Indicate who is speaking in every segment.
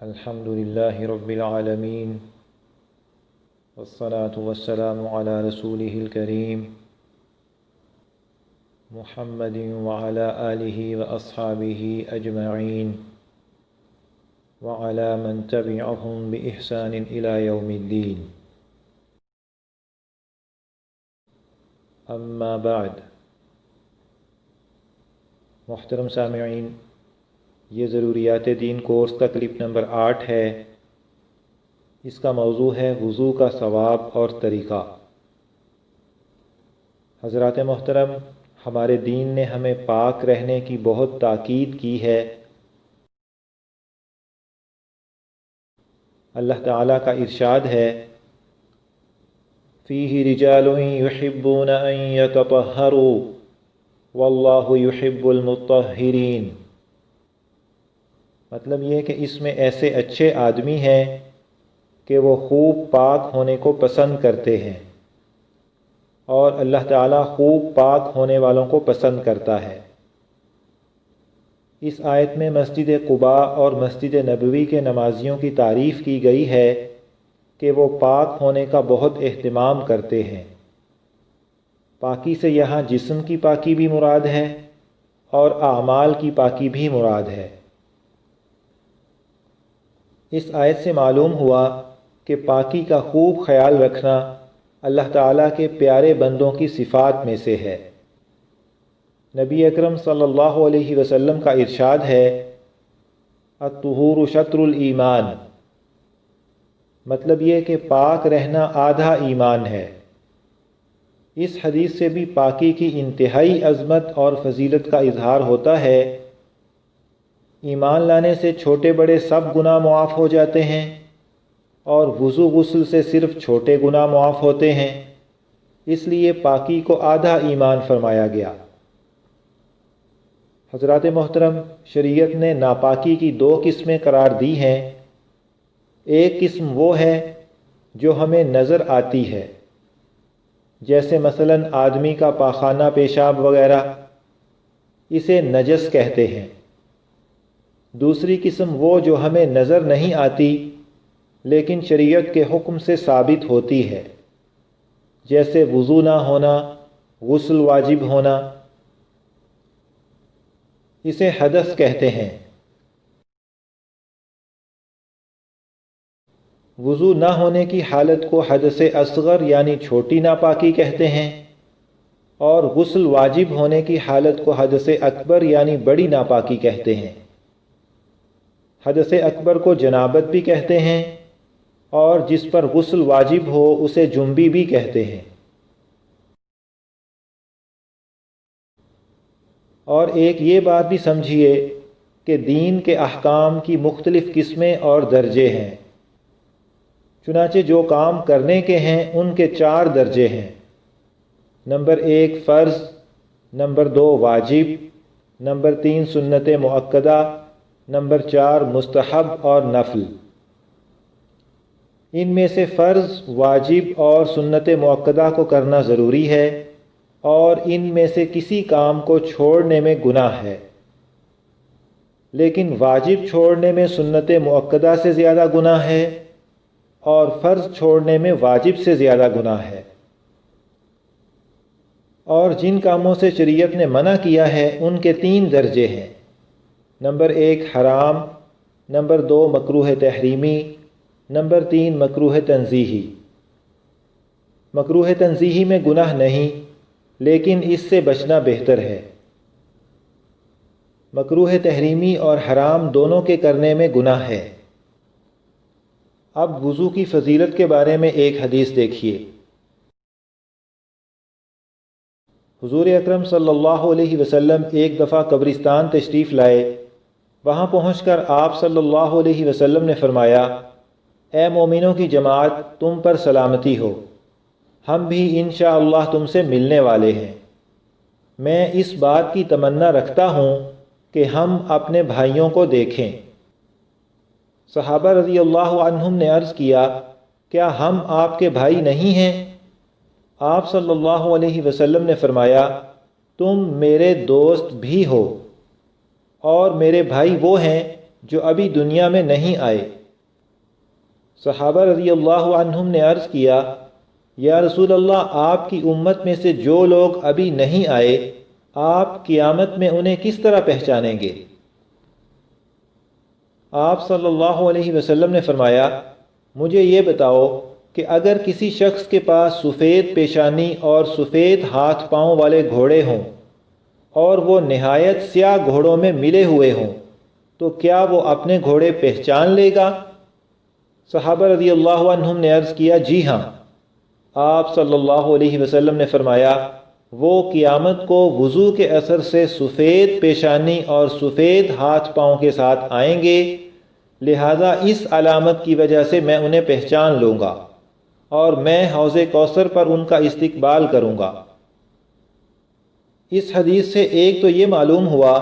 Speaker 1: الحمد لله رب العالمين والصلاة والسلام على رسوله الكريم محمد وعلى آله وأصحابه أجمعين وعلى من تبعهم بإحسان إلى يوم الدين. اما بعد، محترم سامعین، یہ ضروریات دین کورس کا کلپ نمبر 8 ہے۔ اس کا موضوع ہے وضو کا ثواب اور طریقہ۔ حضرات محترم، ہمارے دین نے ہمیں پاک رہنے کی بہت تاکید کی ہے۔ اللہ تعالیٰ کا ارشاد ہے، فیہ رجال یحبون ان یتطہروا واللہ یحب المطہرین۔ مطلب یہ کہ اس میں ایسے اچھے آدمی ہیں کہ وہ خوب پاک ہونے کو پسند کرتے ہیں، اور اللہ تعالیٰ خوب پاک ہونے والوں کو پسند کرتا ہے۔ اس آیت میں مسجد قباء اور مسجد نبوی کے نمازیوں کی تعریف کی گئی ہے کہ وہ پاک ہونے کا بہت اہتمام کرتے ہیں۔ پاکی سے یہاں جسم کی پاکی بھی مراد ہے اور اعمال کی پاکی بھی مراد ہے۔ اس آیت سے معلوم ہوا کہ پاکی کا خوب خیال رکھنا اللہ تعالیٰ کے پیارے بندوں کی صفات میں سے ہے۔ نبی اکرم صلی اللہ علیہ وسلم کا ارشاد ہے، الطہور شطر الایمان۔ مطلب یہ کہ پاک رہنا آدھا ایمان ہے۔ اس حدیث سے بھی پاکی کی انتہائی عظمت اور فضیلت کا اظہار ہوتا ہے۔ ایمان لانے سے چھوٹے بڑے سب گناہ معاف ہو جاتے ہیں، اور وضو غسل سے صرف چھوٹے گناہ معاف ہوتے ہیں۔ اس لیے پاکی کو آدھا ایمان فرمایا گیا۔ حضرات محترم، شریعت نے ناپاکی کی 2 قسمیں قرار دی ہیں۔ ایک قسم وہ ہے جو ہمیں نظر آتی ہے، جیسے مثلا آدمی کا پاخانہ پیشاب وغیرہ، اسے نجس کہتے ہیں۔ دوسری قسم وہ جو ہمیں نظر نہیں آتی لیکن شریعت کے حکم سے ثابت ہوتی ہے، جیسے وضو نہ ہونا، غسل واجب ہونا، اسے حدث کہتے ہیں۔ وضو نہ ہونے کی حالت کو حدث اصغر یعنی چھوٹی ناپاکی کہتے ہیں، اور غسل واجب ہونے کی حالت کو حدث اکبر یعنی بڑی ناپاکی کہتے ہیں۔ حدث اکبر کو جنابت بھی کہتے ہیں، اور جس پر غسل واجب ہو اسے جنبی بھی کہتے ہیں۔ اور ایک یہ بات بھی سمجھیے کہ دین کے احکام کی مختلف قسمیں اور درجے ہیں۔ چنانچہ جو کام کرنے کے ہیں ان کے 4 درجے ہیں۔ نمبر 1 فرض، نمبر 2 واجب، نمبر 3 سنت مؤکدہ، نمبر 4 مستحب اور نفل۔ ان میں سے فرض، واجب اور سنت مؤکدہ کو کرنا ضروری ہے، اور ان میں سے کسی کام کو چھوڑنے میں گناہ ہے۔ لیکن واجب چھوڑنے میں سنت مؤکدہ سے زیادہ گناہ ہے، اور فرض چھوڑنے میں واجب سے زیادہ گناہ ہے۔ اور جن کاموں سے شریعت نے منع کیا ہے ان کے 3 درجے ہیں۔ نمبر 1 حرام، نمبر 2 مکروہ تحریمی، نمبر 3 مکروہ تنزیہی۔ مکروہ تنزیہی میں گناہ نہیں، لیکن اس سے بچنا بہتر ہے۔ مکروہ تحریمی اور حرام دونوں کے کرنے میں گناہ ہے۔ اب وضو کی فضیلت کے بارے میں ایک حدیث دیکھیے۔ حضور اکرم صلی اللہ علیہ وسلم ایک دفعہ قبرستان تشریف لائے۔ وہاں پہنچ کر آپ صلی اللہ علیہ وسلم نے فرمایا، اے مومنوں کی جماعت، تم پر سلامتی ہو، ہم بھی انشاءاللہ تم سے ملنے والے ہیں۔ میں اس بات کی تمنا رکھتا ہوں کہ ہم اپنے بھائیوں کو دیکھیں۔ صحابہ رضی اللہ عنہم نے عرض کیا، کیا ہم آپ کے بھائی نہیں ہیں؟ آپ صلی اللہ علیہ وسلم نے فرمایا، تم میرے دوست بھی ہو، اور میرے بھائی وہ ہیں جو ابھی دنیا میں نہیں آئے۔ صحابہ رضی اللہ عنہم نے عرض کیا، یا رسول اللہ، آپ کی امت میں سے جو لوگ ابھی نہیں آئے، آپ قیامت میں انہیں کس طرح پہچانیں گے؟ آپ صلی اللہ علیہ وسلم نے فرمایا، مجھے یہ بتاؤ کہ اگر کسی شخص کے پاس سفید پیشانی اور سفید ہاتھ پاؤں والے گھوڑے ہوں اور وہ نہایت سیاہ گھوڑوں میں ملے ہوئے ہوں تو کیا وہ اپنے گھوڑے پہچان لے گا؟ صحابہ رضی اللہ عنہم نے عرض کیا، جی ہاں۔ آپ صلی اللہ علیہ وسلم نے فرمایا، وہ قیامت کو وضو کے اثر سے سفید پیشانی اور سفید ہاتھ پاؤں کے ساتھ آئیں گے، لہذا اس علامت کی وجہ سے میں انہیں پہچان لوں گا اور میں حوض کوثر پر ان کا استقبال کروں گا۔ اس حدیث سے ایک تو یہ معلوم ہوا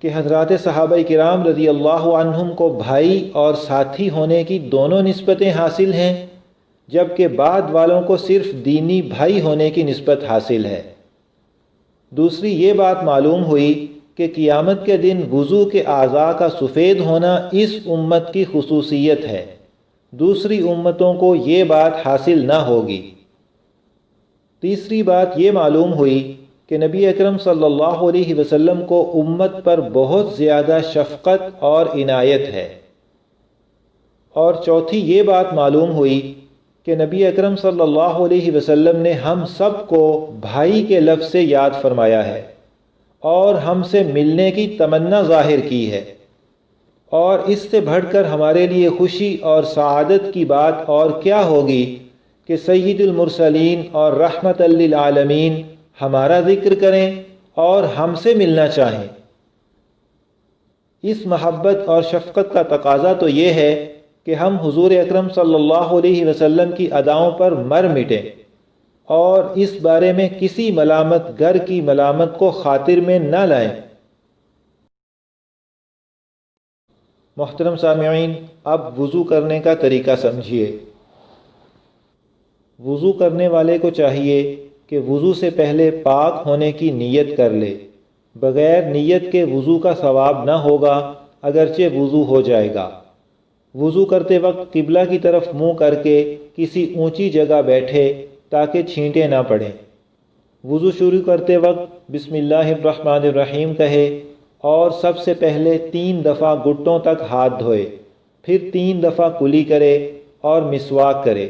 Speaker 1: کہ حضرات صحابہ کرام رضی اللہ عنہم کو بھائی اور ساتھی ہونے کی دونوں نسبتیں حاصل ہیں، جبکہ بعد والوں کو صرف دینی بھائی ہونے کی نسبت حاصل ہے۔ دوسری یہ بات معلوم ہوئی کہ قیامت کے دن وضو کے اعضاء کا سفید ہونا اس امت کی خصوصیت ہے، دوسری امتوں کو یہ بات حاصل نہ ہوگی۔ تیسری بات یہ معلوم ہوئی کہ نبی اکرم صلی اللہ علیہ وسلم کو امت پر بہت زیادہ شفقت اور عنایت ہے۔ اور چوتھی یہ بات معلوم ہوئی کہ نبی اکرم صلی اللہ علیہ وسلم نے ہم سب کو بھائی کے لفظ سے یاد فرمایا ہے اور ہم سے ملنے کی تمنا ظاہر کی ہے، اور اس سے بڑھ کر ہمارے لیے خوشی اور سعادت کی بات اور کیا ہوگی کہ سید المرسلین اور رحمت للعالمین ہمارا ذکر کریں اور ہم سے ملنا چاہیں۔ اس محبت اور شفقت کا تقاضا تو یہ ہے کہ ہم حضور اکرم صلی اللہ علیہ وسلم کی اداؤں پر مر مٹیں اور اس بارے میں کسی ملامت گر کی ملامت کو خاطر میں نہ لائیں۔ محترم سامعین، اب وضو کرنے کا طریقہ سمجھیے۔ وضو کرنے والے کو چاہیے کہ وضو سے پہلے پاک ہونے کی نیت کر لے۔ بغیر نیت کے وضو کا ثواب نہ ہوگا، اگرچہ وضو ہو جائے گا۔ وضو کرتے وقت قبلہ کی طرف منہ کر کے کسی اونچی جگہ بیٹھے تاکہ چھینٹیں نہ پڑیں۔ وضو شروع کرتے وقت بسم اللہ الرحمن الرحیم کہے اور سب سے پہلے 3 دفعہ گھٹنوں تک ہاتھ دھوئے، پھر 3 دفعہ کلی کرے اور مسواک کرے۔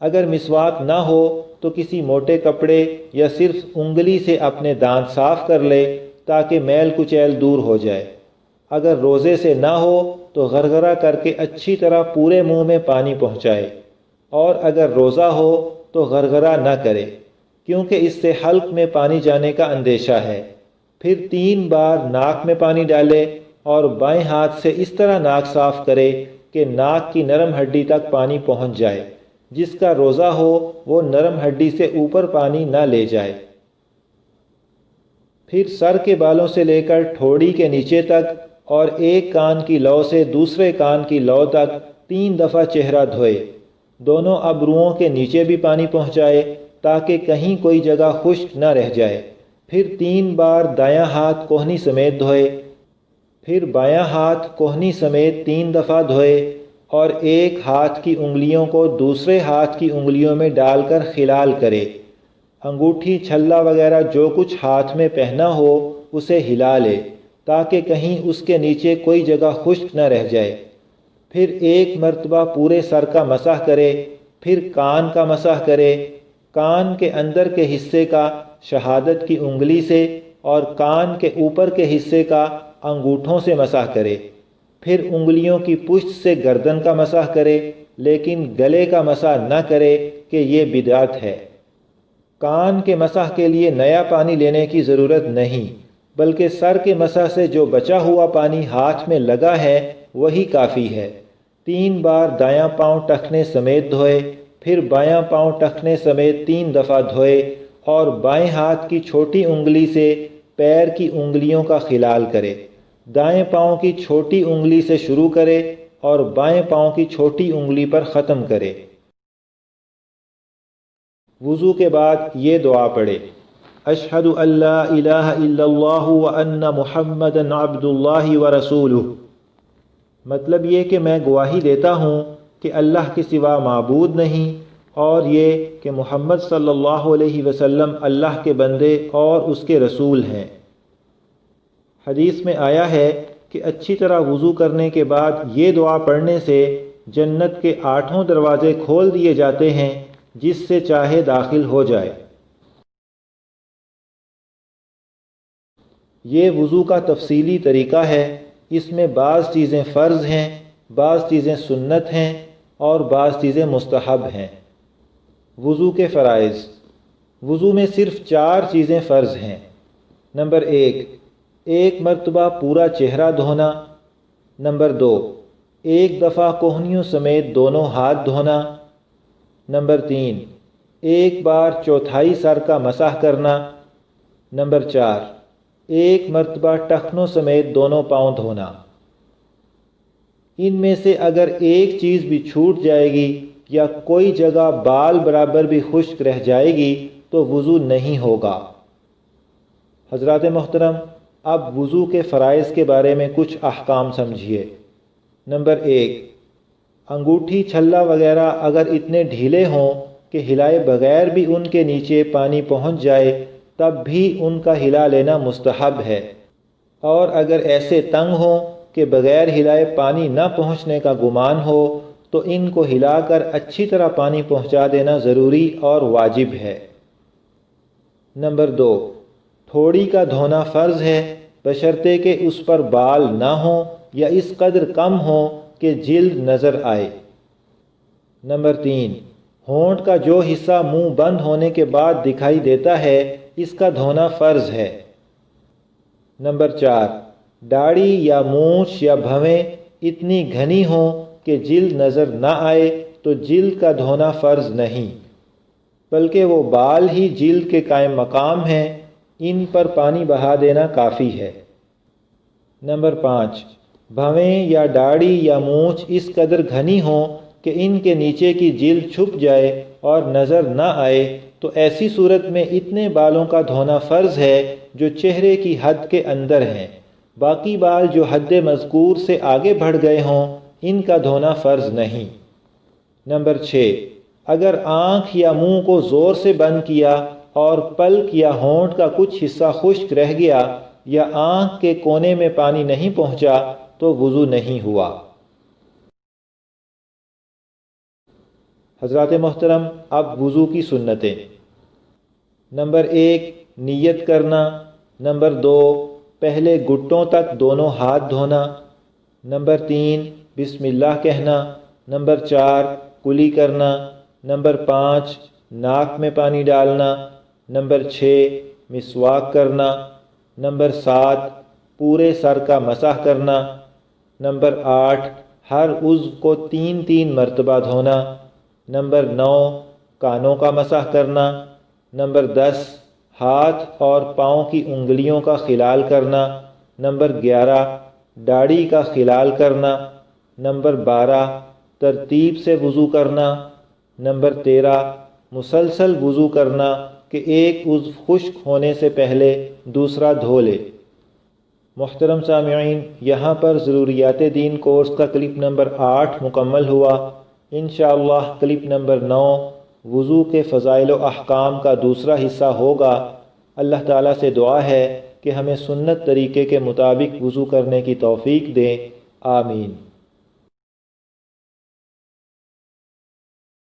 Speaker 1: اگر مسواک نہ ہو تو کسی موٹے کپڑے یا صرف انگلی سے اپنے دانت صاف کر لے تاکہ میل کچیل دور ہو جائے۔ اگر روزے سے نہ ہو تو غرغرہ کر کے اچھی طرح پورے منہ میں پانی پہنچائے، اور اگر روزہ ہو تو غرغرہ نہ کرے کیونکہ اس سے حلق میں پانی جانے کا اندیشہ ہے۔ پھر 3 بار ناک میں پانی ڈالے اور بائیں ہاتھ سے اس طرح ناک صاف کرے کہ ناک کی نرم ہڈی تک پانی پہنچ جائے۔ جس کا روزہ ہو وہ نرم ہڈی سے اوپر پانی نہ لے جائے۔ پھر سر کے بالوں سے لے کر ٹھوڑی کے نیچے تک اور ایک کان کی لو سے دوسرے کان کی لو تک 3 دفعہ چہرہ دھوئے۔ دونوں ابروؤں کے نیچے بھی پانی پہنچائے تاکہ کہیں کوئی جگہ خشک نہ رہ جائے۔ پھر 3 بار دایاں ہاتھ کوہنی سمیت دھوئے، پھر بایاں ہاتھ کوہنی سمیت 3 دفعہ دھوئے اور ایک ہاتھ کی انگلیوں کو دوسرے ہاتھ کی انگلیوں میں ڈال کر خلال کرے۔ انگوٹھی، چھلا وغیرہ جو کچھ ہاتھ میں پہنا ہو اسے ہلا لے تاکہ کہیں اس کے نیچے کوئی جگہ خشک نہ رہ جائے۔ پھر 1 مرتبہ پورے سر کا مسح کرے، پھر کان کا مسح کرے۔ کان کے اندر کے حصے کا شہادت کی انگلی سے اور کان کے اوپر کے حصے کا انگوٹھوں سے مسح کرے۔ پھر انگلیوں کی پشت سے گردن کا مسح کرے، لیکن گلے کا مسح نہ کرے کہ یہ بدعت ہے۔ کان کے مسح کے لیے نیا پانی لینے کی ضرورت نہیں، بلکہ سر کے مسح سے جو بچا ہوا پانی ہاتھ میں لگا ہے وہی کافی ہے۔ 3 بار دایاں پاؤں ٹخنے سمیت دھوئے، پھر بایاں پاؤں ٹخنے سمیت 3 دفعہ دھوئے اور بائیں ہاتھ کی چھوٹی انگلی سے پیر کی انگلیوں کا خلال کرے۔ دائیں پاؤں کی چھوٹی انگلی سے شروع کرے اور بائیں پاؤں کی چھوٹی انگلی پر ختم کرے۔ وضو کے بعد یہ دعا پڑھے، اشہد ان لا الہ الا اللہ وان محمدا عبد اللہ ورسولہ۔ مطلب یہ کہ میں گواہی دیتا ہوں کہ اللہ کے سوا معبود نہیں، اور یہ کہ محمد صلی اللہ علیہ وسلم اللہ کے بندے اور اس کے رسول ہیں۔ حدیث میں آیا ہے کہ اچھی طرح وضو کرنے کے بعد یہ دعا پڑھنے سے جنت کے 8 دروازے کھول دیے جاتے ہیں، جس سے چاہے داخل ہو جائے۔ یہ وضو کا تفصیلی طریقہ ہے، اس میں بعض چیزیں فرض ہیں، بعض چیزیں سنت ہیں اور بعض چیزیں مستحب ہیں۔ وضو کے فرائض۔ وضو میں صرف 4 چیزیں فرض ہیں۔ نمبر 1، ایک مرتبہ پورا چہرہ دھونا۔ نمبر 2، ایک دفعہ کوہنیوں سمیت دونوں ہاتھ دھونا۔ نمبر 3، ایک بار چوتھائی سر کا مسح کرنا۔ نمبر 4، ایک مرتبہ ٹخنوں سمیت دونوں پاؤں دھونا۔ ان میں سے اگر ایک چیز بھی چھوٹ جائے گی یا کوئی جگہ بال برابر بھی خشک رہ جائے گی تو وضو نہیں ہوگا۔ حضرات محترم، اب وضو کے فرائض کے بارے میں کچھ احکام سمجھیے۔ نمبر 1، انگوٹھی چھلا وغیرہ اگر اتنے ڈھیلے ہوں کہ ہلائے بغیر بھی ان کے نیچے پانی پہنچ جائے تب بھی ان کا ہلا لینا مستحب ہے، اور اگر ایسے تنگ ہوں کہ بغیر ہلائے پانی نہ پہنچنے کا گمان ہو تو ان کو ہلا کر اچھی طرح پانی پہنچا دینا ضروری اور واجب ہے۔ نمبر 2، تھوڑی کا دھونا فرض ہے، بشرطے کہ اس پر بال نہ ہوں یا اس قدر کم ہوں کہ جلد نظر آئے۔ نمبر 3، ہونٹ کا جو حصہ منہ بند ہونے کے بعد دکھائی دیتا ہے اس کا دھونا فرض ہے۔ نمبر 4، داڑھی یا مونچھ یا بھویں اتنی گھنی ہوں کہ جلد نظر نہ آئے تو جلد کا دھونا فرض نہیں، بلکہ وہ بال ہی جلد کے قائم مقام ہیں، ان پر پانی بہا دینا کافی ہے۔ نمبر 5، بھویں یا داڑھی یا مونچھ اس قدر گھنی ہوں کہ ان کے نیچے کی جلد چھپ جائے اور نظر نہ آئے تو ایسی صورت میں اتنے بالوں کا دھونا فرض ہے جو چہرے کی حد کے اندر ہیں، باقی بال جو حد مذکور سے آگے بڑھ گئے ہوں ان کا دھونا فرض نہیں۔ نمبر 6، اگر آنکھ یا منہ کو زور سے بند کیا اور پلک یا ہونٹ کا کچھ حصہ خشک رہ گیا یا آنکھ کے کونے میں پانی نہیں پہنچا تو وضو نہیں ہوا۔ حضرات محترم، اب وضو کی سنتیں۔ نمبر 1، نیت کرنا۔ نمبر 2، پہلے گھٹنوں تک دونوں ہاتھ دھونا۔ نمبر 3، بسم اللہ کہنا۔ نمبر 4، کلی کرنا۔ نمبر 5، ناک میں پانی ڈالنا۔ نمبر 6، مسواک کرنا۔ نمبر 7، پورے سر کا مسح کرنا۔ نمبر 8، ہر عضو کو 3 مرتبہ دھونا۔ نمبر 9، کانوں کا مسح کرنا۔ نمبر 10، ہاتھ اور پاؤں کی انگلیوں کا خلال کرنا۔ نمبر 11، داڑھی کا خلال کرنا۔ نمبر 12، ترتیب سے وضو کرنا۔ نمبر 13، مسلسل وضو کرنا کہ ایک عضو خشک ہونے سے پہلے دوسرا دھو لے۔ محترم سامعین، یہاں پر ضروریات دین کورس کا کلپ نمبر 8 مکمل ہوا۔ انشاءاللہ کلپ نمبر 9 وضو کے فضائل و احکام کا دوسرا حصہ ہوگا۔ اللہ تعالیٰ سے دعا ہے کہ ہمیں سنت طریقے کے مطابق وضو کرنے کی توفیق دے، آمین۔